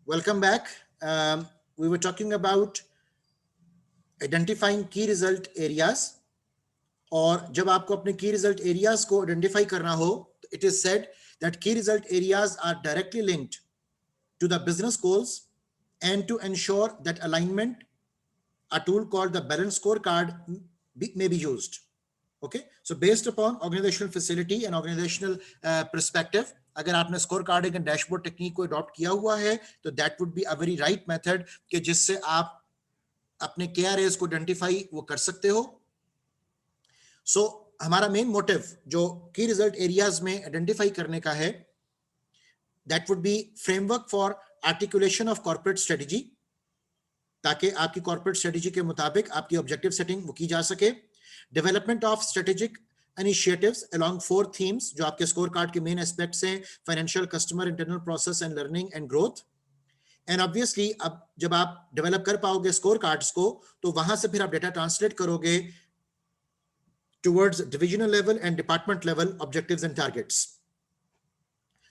Welcome back. We were talking about identifying key result areas. और जब आपको अपने key result areas को identify करना हो, it is said that key result areas are directly linked to the business goals, and to ensure that alignment, a tool called the Balanced Scorecard may be used. Okay, so based upon organizational facility and organizational perspective, अगर आपने score carding and dashboard technique को adopt किया हुआ है तो that would be a very right method कि जिससे आप अपने केआरएस को आइडेंटिफाई वो कर सकते हो. सो हमारा मेन मोटिव जो की रिजल्ट एरियाज में आइडेंटिफाई करने का है, that would B framework for articulation of corporate strategy, ताकि आपकी कॉर्पोरेट स्ट्रेटजी के मुताबिक आपकी ऑब्जेक्टिव सेटिंग वो की जा सके. Development of strategic initiatives along 4 themes जो आपके स्कोर कार्ड के मेन एस्पेक्ट्स हैं, financial, customer, internal process and learning and growth. And obviously अब जब आप डेवलप कर पाओगे स्कोर कार्ड्स को तो वहां से फिर आप डेटा ट्रांसलेट करोगे towards divisional level and department level objectives and targets.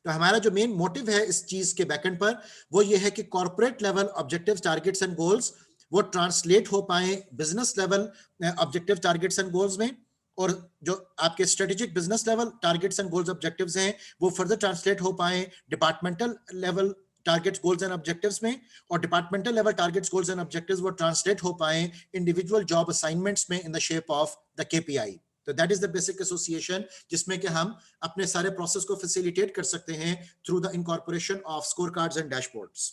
तो हमारा जो मेन मोटिव है इस चीज के बैकएंड पर वो ये है कि corporate level objectives, targets and goals वो ट्रांसलेट हो पाए business level objective, targets and goals में, और जो आपके strategic business level targets and goals objectives हैं वो फर्दर ट्रांसलेट हो पाए departmental level targets, goals and objectives में, और departmental level targets, goals and objectives वो ट्रांसलेट हो पाए इंडिविजुअल जॉब असाइनमेंट्स में in the shape of the KPI. तो that is the basic association जिसमें कि हम अपने सारे प्रोसेस को फैसिलिटेट कर सकते हैं through the incorporation off score cards and dashboards.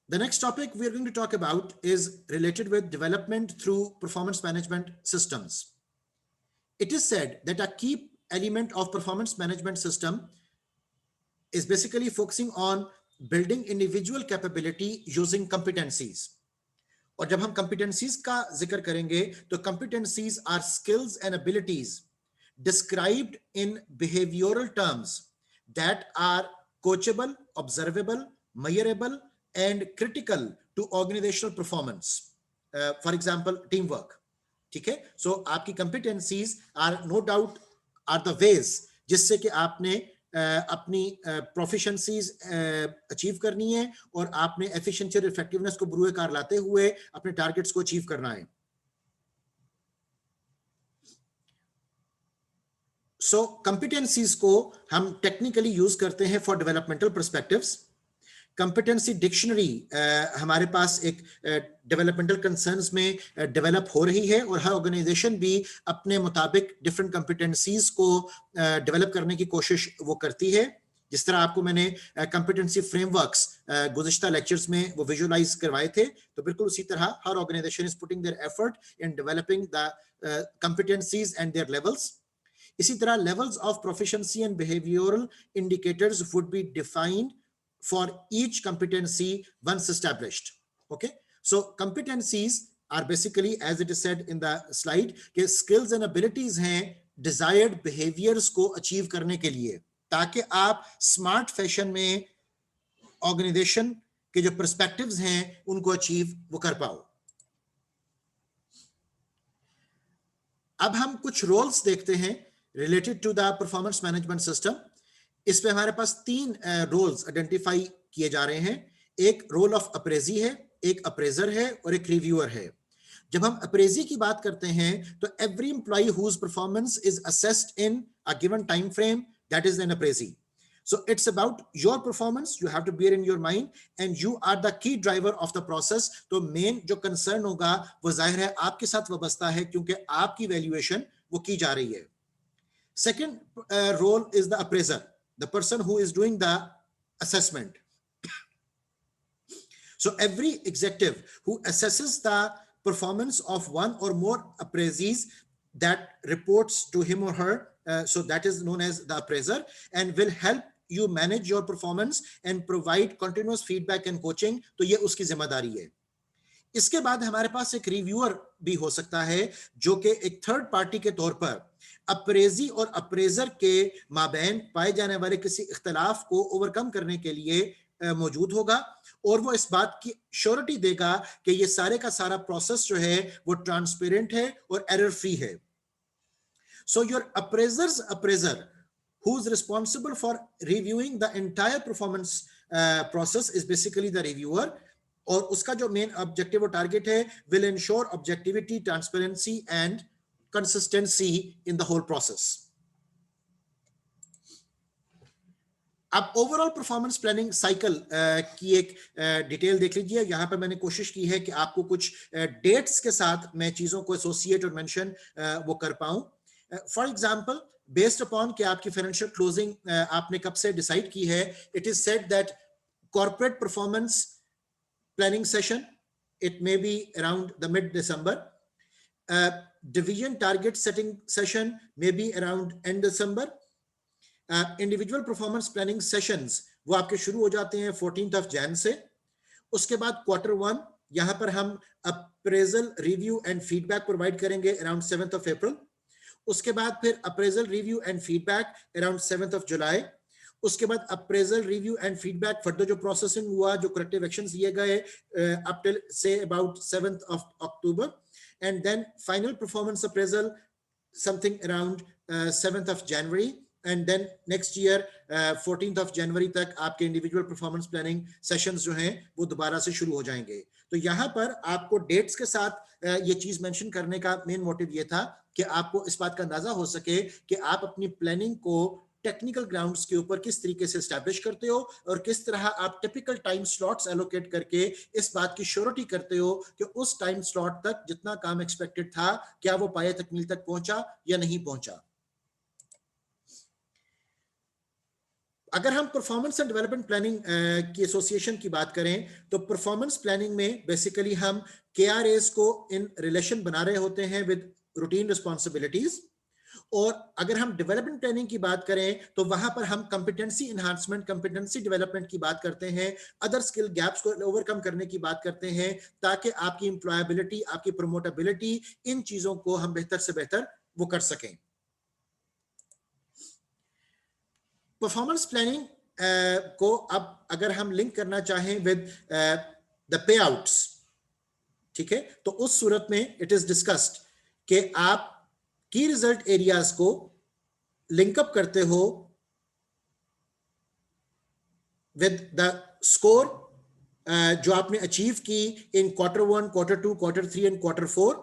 The next topic we are going to talk about is related with development through performance management systems. It is said that a key element of performance management system is basically focusing on building individual capability using competencies. और जब हम competencies का जिक्र करेंगे तो competencies are skills and abilities described in behavioral terms that are coachable, observable, measurable and critical to organizational performance. For example, teamwork. ठीक है, so आपकी competencies are no doubt are the ways जिससे कि आपने अपनी प्रोफिशिएंसीज अचीव करनी है और आपने एफिशिएंसी और इफेक्टिवनेस को बुरे कार लाते हुए अपने टारगेट्स को अचीव करना है. सो कंपिटेंसीज को हम टेक्निकली यूज करते हैं for developmental perspectives. Competency dictionary हमारे पास एक डेवलपमेंटल कंसर्न्स में डेवलप हो रही है और हर ऑर्गेनाइजेशन भी अपने मुताबिक डिफरेंट कंपिटेंसीज को डेवलप करने की कोशिश वो करती है. जिस तरह आपको मैंने कंपिटेंसी फ्रेमवर्क्स गुज़िश्ता लेक्चर्स में वो विजुअलाइज करवाए थे, तो बिल्कुल उसी तरह हर organisation is putting their effort in developing the competencies and their levels. इसी तरह levels of proficiency and behavioural indicators would be defined for each competency once established. Okay, so competencies are basically, as it is said in the slide, कि skills and abilities हैं desired behaviors को achieve करने के लिए, ताकि आप smart fashion में organization के जो perspectives हैं उनको achieve वो कर पाओ. अब हम कुछ roles देखते हैं related to the performance management system. इसमें हमारे पास 3 रोल्स आइडेंटिफाई किए जा रहे हैं. एक रोल ऑफ अप्रेजी है, एक अप्रेजर है और एक रिव्यूअर है. जब हम अप्रेजी की बात करते हैं तो every employee whose performance is assessed in a given time frame, that is an appraisee. So it's about your performance, you have to bear in your mind and you are the key driver of the process. तो main जो concern होगा वो जाहिर है आपके साथ वाबस्ता है क्योंकि आपकी वैल्यूएशन वो की जा रही है. Second role is the appraiser, the person who is doing the assessment. So every executive who assesses the performance of one or more appraisees that reports to him or her, so that is known as the appraiser, and will help you manage your performance and provide continuous feedback and coaching. तो ये उसकी जिम्मेदारी है. इसके बाद हमारे पास एक reviewer भी हो सकता है जो कि एक थर्ड पार्टी के तौर पर अप्रेजी और अप्रेजर के माबैन पाए जाने वाले किसी इख्तलाफ को ओवरकम करने के लिए मौजूद होगा और वो इस बात की श्योरिटी देगा कि ये सारे का सारा प्रोसेस जो है वो ट्रांसपेरेंट है और एरर फ्री है. So your appraisers appraiser who is responsible for reviewing the entire performance process is basically the reviewer. और उसका जो मेन ऑब्जेक्टिव और टारगेट है, will ensure objectivity, transparency and consistency in the whole process. अब overall performance planning cycle की एक detail देख लीजिए. यहां पर मैंने कोशिश की है कि आपको कुछ डेट्स के साथ मैं चीजों को एसोसिएट और मेंशन वो कर पाऊं. फॉर एग्जांपल, बेस्ड अपॉन कि आपकी फाइनेंशियल क्लोजिंग आपने कब से डिसाइड की है, it is said that corporate performance planning session, it may be around the mid December. Division target setting session may be around and December. Individual performance planning sessions वो आपके शुरू हो जाते हैं 14th of Jan से. उसके बाद Q1, यहां पर हम appraisal review and feedback provide करेंगे अराउंड 7th of April. उसके बाद फिर appraisal review and feedback around 7th of July. उसके बाद appraisal review and feedback further जो प्रोसेसिंग हुआ, जो करेक्टिव एक्शंस लिए गए अप टिल से about 7th of October. And then final performance appraisal something around 7th of January. And then next year 14th of January तक आपके individual performance planning sessions जो हैं वो दोबारा से शुरू हो जाएंगे. तो यहां पर आपको डेट्स के साथ ये चीज मेंशन करने का मेन मोटिव ये था कि आपको इस बात का अंदाजा हो सके कि आप अपनी प्लानिंग को टेक्निकल ग्राउंड्स के ऊपर किस तरीके से एस्टैब्लिश करते हो और किस तरह आप टिपिकल टाइम स्लॉट्स एलोकेट करके इस बात की श्योरिटी करते हो कि उस टाइम स्लॉट तक जितना काम एक्सपेक्टेड था, क्या वो पाए तकमील तक पहुंचा या नहीं पहुंचा. अगर हम परफॉर्मेंस एंड डेवलपमेंट प्लानिंग की एसोसिएशन की बात करें, तो परफॉर्मेंस प्लानिंग में बेसिकली हम KRAs को इन रिलेशन बना रहे होते हैं विद रूटीन रिस्पॉन्सिबिलिटीज. और अगर हम डेवलपमेंट प्लानिंग की बात करें तो वहां पर हम कंपिटेंसी एनहांसमेंट, कंपिटेंसी डेवलपमेंट की बात करते हैं, अदर स्किल गैप्स को ओवरकम करने की बात करते हैं, ताकि आपकी एम्प्लॉयबिलिटी, आपकी प्रमोटेबिलिटी, इन चीजों को हम बेहतर से बेहतर वो कर सकें. परफॉर्मेंस प्लानिंग को अब अगर हम लिंक करना चाहें विद द पे आउट्स, ठीक है, तो उस सूरत में इट इज डिस्कस्ड कि आप की रिजल्ट एरियाज को लिंकअप करते हो विद द स्कोर जो आपने अचीव की इन Q1, Q2, Q3 and Q4.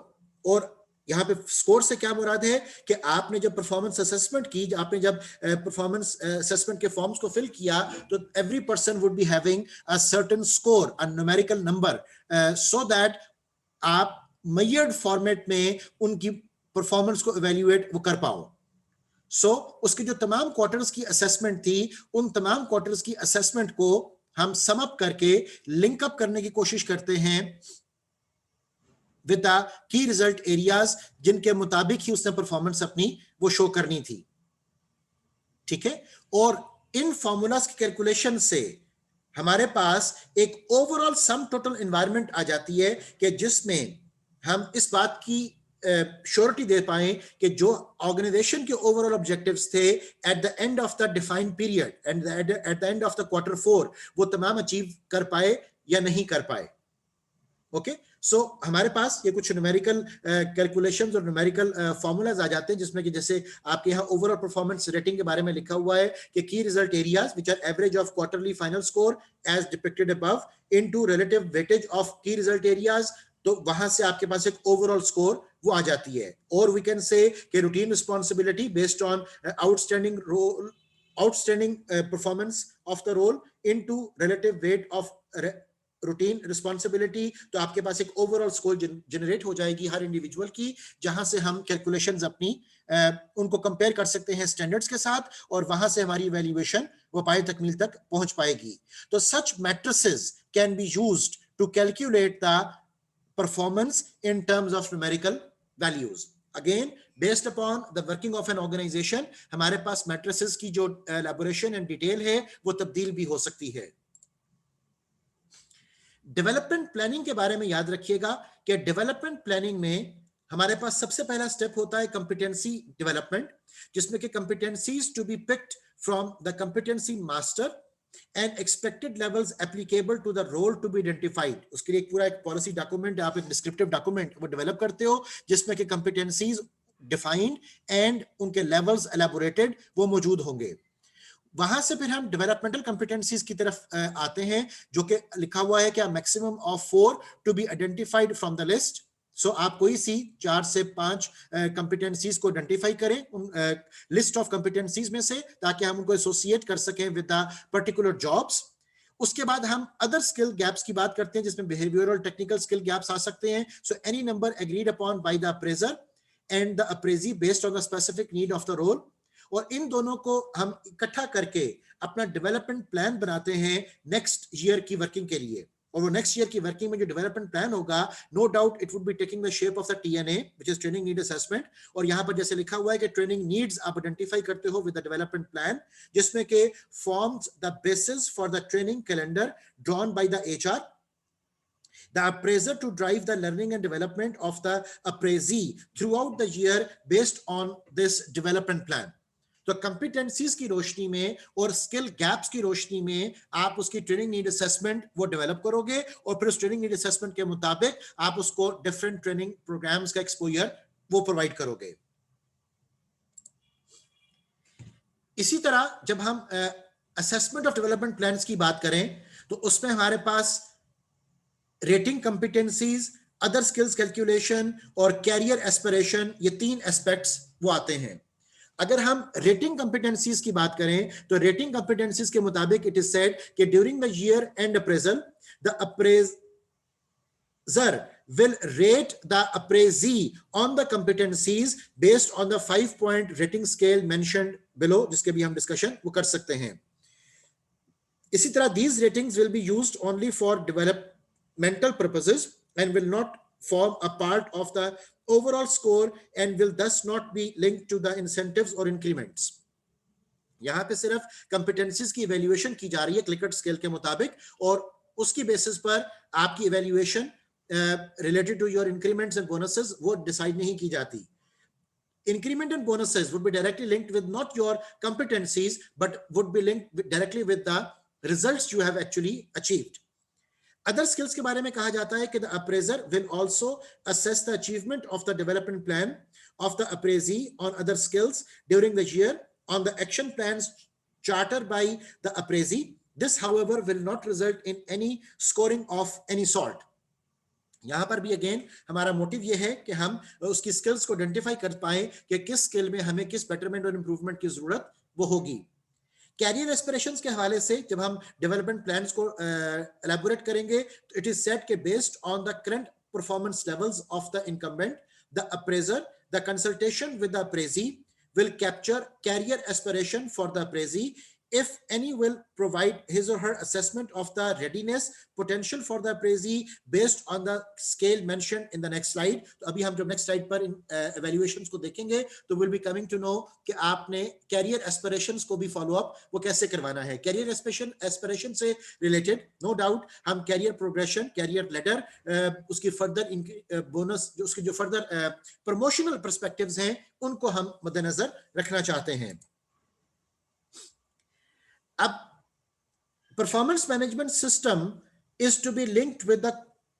और यहां पे स्कोर से क्या मुराद है कि आपने जब परफॉर्मेंस असेसमेंट की, आपने जब परफॉर्मेंस असेसमेंट के फॉर्म्स को फिल किया, तो every person would be having a certain score, a numerical number, so that आप मेजर्ड फॉर्मेट में उनकी परफॉर्मेंस को इवैल्यूएट वो कर पाओ. सो उसकी जो तमाम क्वार्टर्स की असेसमेंट थी, उन तमाम क्वार्टर्स की असेसमेंट को हम सम अप करके लिंक अप करने की कोशिश करते हैं with the key result areas, जिनके मुताबिक ही उसने परफॉर्मेंस अपनी वो शो करनी थी. ठीक है, और इन फॉर्मूलाज की कैलकुलेशन से हमारे पास एक ओवरऑल सम टोटल एनवायरनमेंट आ जाती है कि जिसमें हम इस बात की श्योरिटी दे पाए कि जो ऑर्गेनाइजेशन के ओवरऑल ऑब्जेक्टिव्स थे at the end of the defined period and at the end of the Q4, वो तमाम अचीव कर पाए या नहीं कर पाए. ओके, सो हमारे पास ये कुछ न्यूमेरिकल कैलकुलेशंस और न्यूमेरिकल फॉर्मूलाज आ जाते हैं, जिसमें कि जैसे आपके यहाँ ओवरऑल परफॉर्मेंस रेटिंग के बारे में लिखा हुआ है कि key result areas which are average of quarterly final score as depicted above into relative weightage of key result areas. तो वहां से आपके पास एक ओवरऑल स्कोर वो आ जाती है. और वी कैन से कि routine responsibility based on outstanding role, outstanding performance of the role into relative weight of routine responsibility. तो आपके पास एक ओवरऑल स्कोर जनरेट हो जाएगी हर इंडिविजुअल की, जहां से हम कैलकुलेशंस अपनी उनको कंपेयर कर सकते हैं स्टैंडर्ड्स के साथ, और वहां से हमारी इवैल्यूएशन वो पाए तकमील तक पहुंच पाएगी. तो such matrices can be used to calculate the performance in terms of numerical values. Again based upon the working of an organisation हमारे पास मैट्रिसेस की जो एलैबोरेशन एंड डिटेल है वो तब्दील भी हो सकती है. डेवलपमेंट प्लानिंग के बारे में याद रखिएगा कि डेवलपमेंट प्लानिंग में हमारे पास सबसे पहला स्टेप होता है कंपिटेंसी डेवलपमेंट, जिसमें कि competencies to be picked from the competency master and expected levels applicable to the role to be identified. उसके लिए एक पूरा एक पॉलिसी डॉक्यूमेंट, आप एक डिस्क्रिप्टिव डॉक्यूमेंट वो डेवलप करते हो, जिसमें कि कंपिटेंसीज डिफाइंड एंड उनके लेवल्स एलैबोरेटेड वो मौजूद होंगे। वहां से फिर हम डेवलपमेंटल कॉम्पिटेंसीज की तरफ आते हैं, जो कि लिखा हुआ है कि maximum of 4 to be identified from the list. So आप कोई सी 4 से 5 कॉम्पिटेंसीज को आइडेंटिफाई करें उन लिस्ट ऑफ कॉम्पिटेंसीज में से, ताकि हम उनको एसोसिएट कर सकें विद द पर्टिकुलर जॉब्स। उसके बाद हम अदर स्किल गैप्स की बात करते हैं, जिसमें बिहेवियरल टेक्निकल स्किल गैप्स आ सकते हैं। So any number agreed upon by the appraiser and the appraisee based on the specific need of the role. और इन दोनों को हम इकट्ठा करके अपना डेवलपमेंट प्लान बनाते हैं नेक्स्ट ईयर की वर्किंग के लिए। और वो नेक्स्ट ईयर की वर्किंग में जो डेवलपमेंट प्लान होगा, no doubt it would be taking the shape of the TNA which is training need assessment. और यहां पर जैसे लिखा हुआ है कि ट्रेनिंग नीड्स आप आइडेंटिफाई करते हो विद द डेवलपमेंट प्लान, जिसमें के forms the basis for the training calendar drawn by the HR, the appraiser to drive the learning and development of the appraisee throughout the year based on this development plan। तो कंपिटेंसीज की रोशनी में और skill gaps की रोशनी में आप उसकी training need assessment वो develop करोगे, और फिर उस ट्रेनिंग नीड असेसमेंट के मुताबिक आप उसको डिफरेंट ट्रेनिंग प्रोग्राम्स का एक्सपोजर वो प्रोवाइड करोगे। इसी तरह जब हम असेसमेंट ऑफ डेवलपमेंट प्लान्स की बात करें, तो उसमें हमारे पास rating competencies, other skills calculation और कैरियर एस्पिरेशन, ये 3 एस्पेक्ट्स वो आते हैं। अगर हम रेटिंग कंपिटेंसीज की बात करें, तो रेटिंग कंपिटेंसीज के मुताबिक इट इज सेड कि during the year and appraisal the appraisal will rate the appraisee on the competencies based on the 5-point rating scale mentioned below, जिसके भी हम डिस्कशन वो कर सकते हैं। इसी तरह these ratings will be used only for developmental purposes and will not form a part of the overall score and will thus not be linked to the incentives or increments। यहां पे सिर्फ competencies की evaluation की जा रही है क्लिकर्ट scale के मुताबिक, और उसकी बेसिस पर आपकी evaluation related to your increments and bonuses वो decide नहीं की जाती। Increment and bonuses would be directly linked with not your competencies, but would be linked directly with the results you have actually achieved। Other skills के बारे में कहा जाता है कि the appraiser will also assess the achievement of the development plan of the appraisee on other skills during the year on the action plans chartered by the appraisee। This, however, will not result in any scoring of any sort। यहां पर भी again हमारा motive ये है कि हम उसकी skills को आइडेंटिफाई कर पाए कि किस स्किल में हमें किस बेटरमेंट और इंप्रूवमेंट की जरूरत वो होगी। कैरियर एस्पिरेशंस के हवाले से जब हम डेवलपमेंट प्लान्स को एलैबोरेट करेंगे, तो इट इज सेट के based on the current performance levels of the incumbent, the appraiser, the consultation with the appraisee will capture career aspiration for the appraisee, if any will provide his or her assessment of the readiness potential for the appraisee based on the scale mentioned in the next slide। तो अभी हम जब next slide पर evaluations को देखेंगे, तो we'll be coming to know कि आपने career aspirations को भी follow up वो कैसे करवाना है। career aspiration से related no doubt हम career progression, career ladder, उसकी further bonus, जो उसकी जो further promotional perspectives हैं, उनको हम मद्देनजर रखना चाहते हैं। अब performance management system is to be linked with the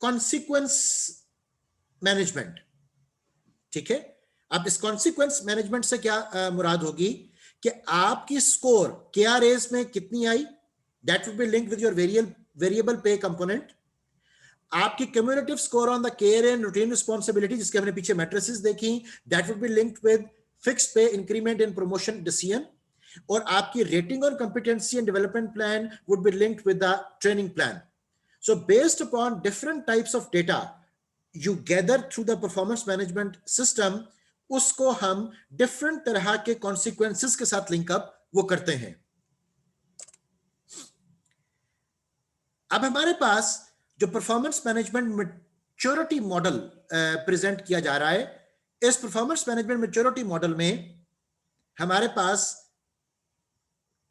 consequence management. ठीक है, अब इस कॉन्सिक्वेंस मैनेजमेंट से क्या मुराद होगी कि आपकी स्कोर KRAs में कितनी आई, that would be linked with your variable pay component. आपकी cumulative score on the KRA and routine responsibility, जिसके हमने पीछे मैट्रिसेस देखी, that would be linked with fixed pay increment and promotion decision. और आपकी रेटिंग और competency and development plan would be linked with the training plan. So based upon different types of data you gather through the performance management system, उसको हम different तरह के consequences के साथ linkup वो करते हैं। अब हमारे पास जो performance management maturity model present किया जा रहा है, इस परफॉर्मेंस मैनेजमेंट मैच्योरिटी मॉडल में हमारे पास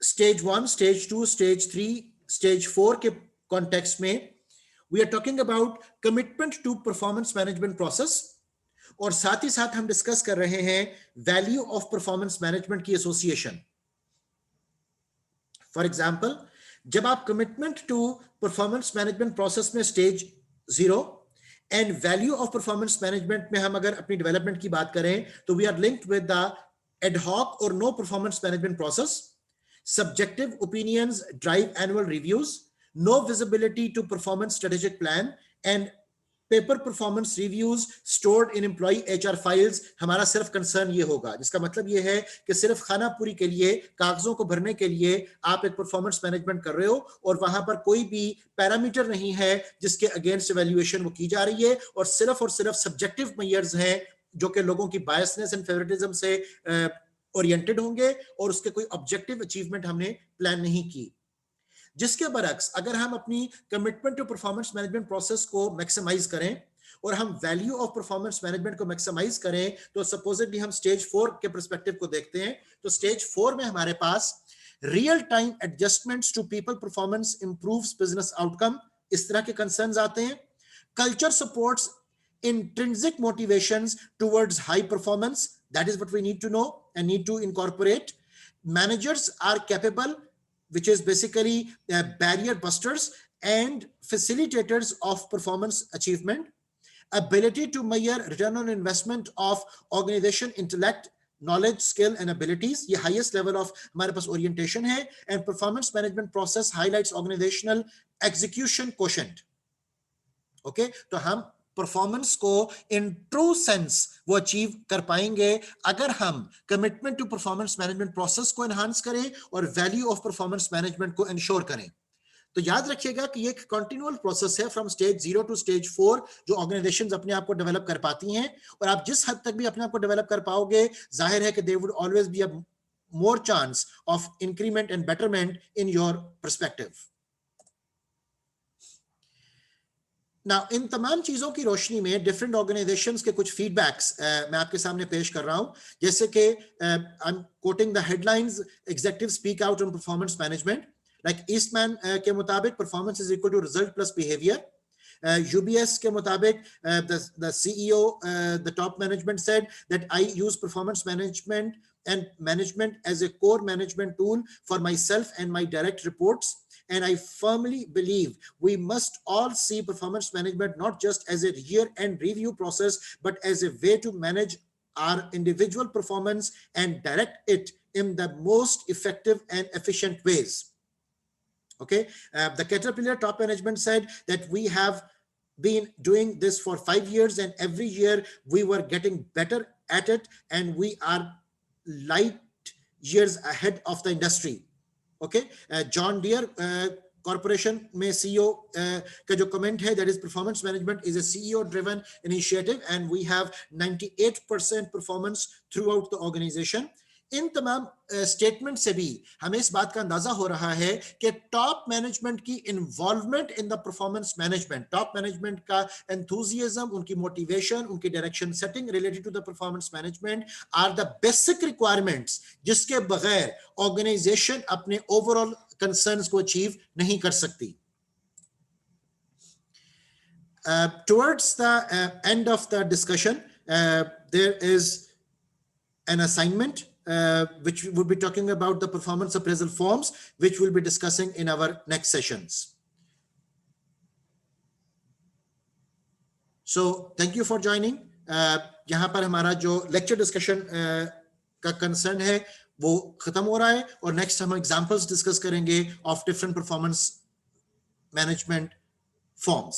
स्टेज 1, स्टेज 2, स्टेज 3, स्टेज 4 के कॉन्टेक्स्ट में we are talking about commitment to performance management process, और साथ ही साथ हम डिस्कस कर रहे हैं वैल्यू ऑफ परफॉर्मेंस मैनेजमेंट की एसोसिएशन। फॉर एग्जांपल, जब आप commitment to performance management process में stage 0 and value of performance management में हम अगर अपनी डेवलपमेंट की बात करें तो we are linked with the ad hoc or no performance management process. Subjective opinions drive annual reviews. No visibility to performance strategic plan and paper performance reviews stored in employee HR files. हमारा सिर्फ concern ये होगा, जिसका मतलब ये है कि सिर्फ खाना पूरी के लिए, कागजों को भरने के लिए आप एक परफॉर्मेंस मैनेजमेंट कर रहे हो और वहां पर कोई भी पैरामीटर नहीं है जिसके अगेंस्ट इवैल्यूएशन वो की जा रही है, और सिर्फ सब्जेक्टिव मेजर्स हैं जो कि लोगों की बायसनेस एंड फेवरेटिज्म से ओरिएंटेड होंगे, और उसके कोई ऑब्जेक्टिव अचीवमेंट हमने प्लान नहीं की. जिसके बरक्स अगर हम अपनी commitment to performance management process को मैक्सिमाइज करें और हम वैल्यू ऑफ परफॉर्मेंस मैनेजमेंट को मैक्सिमाइज करें, तो सपोजिटली हम स्टेज 4 के पर्सपेक्टिव को देखते हैं. तो स्टेज 4 में हमारे पास real time adjustments to people performance improves business outcome, इस तरह के कंसर्न्स आते हैं. Culture supports intrinsic motivations towards high performance, that is what we need to know and need to incorporate. Managers are capable, which is basically barrier busters and facilitators of performance achievement. Ability to measure return on investment of organization intellect, knowledge, skill and abilities, ये highest level of हमारे पास orientation है. And performance management process highlights organizational execution quotient. Okay, तो हम performance को in true sense वो achieve कर पाएंगे अगर हम commitment to performance management process को एनहांस करें और वैल्यू ऑफ परफॉर्मेंस मैनेजमेंट को इंश्योर करें. तो याद रखिएगा कि ये एक कंटिन्यूअल प्रोसेस है फ्रॉम स्टेज 0 टू स्टेज 4 जो ऑर्गेनाइजेशंस अपने आप को डेवलप कर पाती हैं, और आप जिस हद तक भी अपने आप को डेवलप कर पाओगे, जाहिर है कि there would always be a more chance of increment and betterment in your perspective. Now, इन तमाम चीजों की रोशनी में डिफरेंट ऑर्गेनाइजेशंस के कुछ फीडबैक्स मैं आपके सामने पेश कर रहा हूं. जैसे कि I am quoting the headlines, executive speak out on performance management. Like Eastman के मुताबिक performance is equal to result plus behaviour. UBS के मुताबिक the CEO, the top management said that I use performance management as a core management tool for myself and my direct reports. And I firmly believe we must all see performance management not just as a year-end review process, but as a way to manage our individual performance and direct it in the most effective and efficient ways. Okay, the Caterpillar top management said that we have been doing this for 5 years, and every year we were getting better at it, and we are light years ahead of the industry. Okay, John Deere corporation में CEO का जो comment है, that is performance management is a CEO driven initiative and we have 98% performance throughout the organization. इन तमाम statement से भी हमें इस बात का अंदाजा हो रहा है कि टॉप मैनेजमेंट की involvement in the performance management, top management का एंथुजियाज्म, उनकी मोटिवेशन, उनकी direction setting related to the performance management are the basic requirements जिसके बगैर ऑर्गेनाइजेशन अपने ओवरऑल कंसर्न्स को अचीव नहीं कर सकती. Towards the end of the discussion, there is an assignment which we'll be talking about the performance appraisal forms, which we'll be discussing in our next sessions. So thank you for joining. यहाँ पर हमारा जो lecture discussion का concern है वो खत्म हो रहा है, और next हम examples discuss करेंगे of different performance management forms.